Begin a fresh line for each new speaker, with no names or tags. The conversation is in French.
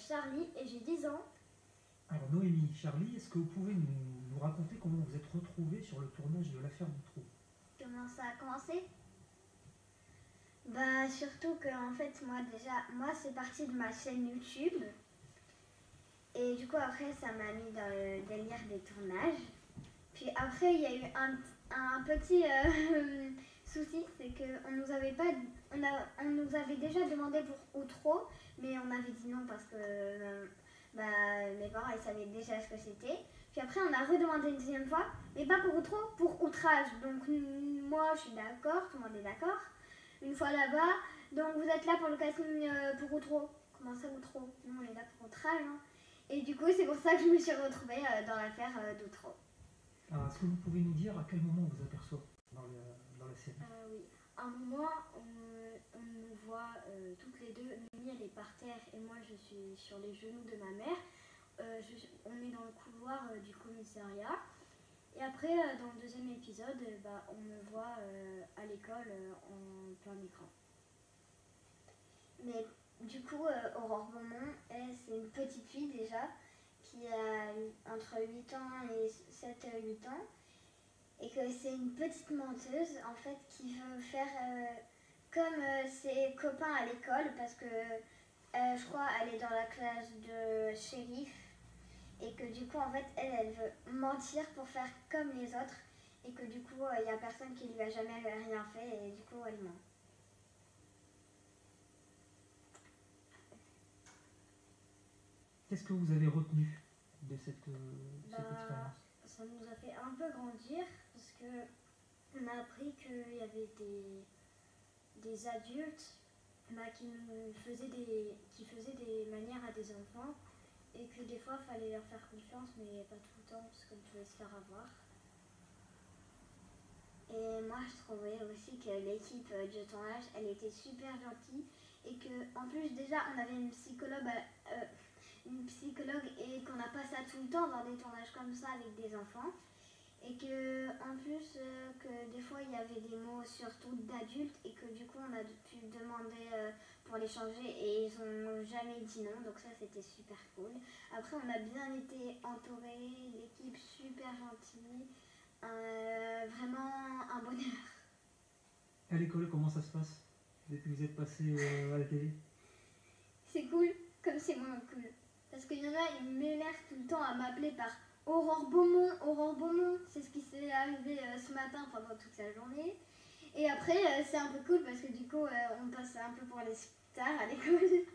Charlie et j'ai 10 ans.
Alors Noémie, Charlie, est-ce que vous pouvez nous raconter comment vous êtes retrouvés sur le tournage de l'affaire Boutreau?
Comment ça a commencé? Bah surtout que en fait moi c'est parti de ma chaîne YouTube. Et du coup après ça m'a mis dans le délire des tournages. Puis après il y a eu un petit souci, c'est qu'on nous avait pas, on nous avait déjà demandé pour Outro, mais on avait dit non parce que mes parents ils savaient déjà ce que c'était. Puis après on a redemandé une deuxième fois, mais pas pour Outro, pour Outrage. Donc moi je suis d'accord, tout le monde est d'accord. Une fois là-bas, donc vous êtes là pour le casting pour Outro. Comment ça Outro? Nous on est là pour Outrage. Hein. Et du coup c'est pour ça que je me suis retrouvée dans l'affaire d'Outro.
Alors est-ce que vous pouvez nous dire à quel moment on vous aperçoit dans la série?
Oui, à un moment on nous voit toutes les deux. Mimi elle est par terre et moi je suis sur les genoux de ma mère. On est dans le couloir du commissariat. Et après, dans le deuxième épisode, on me voit à l'école en plein écran. Mais du coup, Aurore Beaumont, elle, c'est une petite fille déjà, qui a entre 8 ans et 7-8 ans. Et que c'est une petite menteuse, en fait, qui veut faire comme ses copains à l'école, parce que je crois elle est dans la classe de shérif. Et que du coup, en fait, elle veut mentir pour faire comme les autres. Et que du coup, il n'y a personne qui lui a jamais rien fait. Et du coup, elle ment.
Qu'est-ce que vous avez retenu de cette expérience?
Ça nous a fait un peu grandir. Parce que on a appris qu'il y avait des adultes qui faisaient des manières à des enfants. Et que des fois, il fallait leur faire confiance, mais pas tout le temps, parce qu'on pouvait se faire avoir. Et moi, je trouvais aussi que l'équipe de tournage, elle était super gentille. Et qu'en plus, déjà, on avait une psychologue et qu'on n'a pas ça tout le temps dans des tournages comme ça avec des enfants. Et que en plus, que des fois, il y avait des mots surtout d'adultes et que du coup, on a pu demander pour les changer et ils n'ont jamais dit non. Donc ça, c'était super cool. Après, on a bien été entourés, l'équipe super gentille. Vraiment un bonheur.
À l'école, comment ça se passe depuis que vous êtes passé à la télé?
C'est cool, comme c'est moins cool. Parce qu'il y en a, ils m'énervent tout le temps à m'appeler par Aurore Beaumont, Aurore Beaumont. C'est ce qui s'est arrivé ce matin pendant toute la journée. Et après, c'est un peu cool parce que du coup, on passe un peu pour les stars à l'école.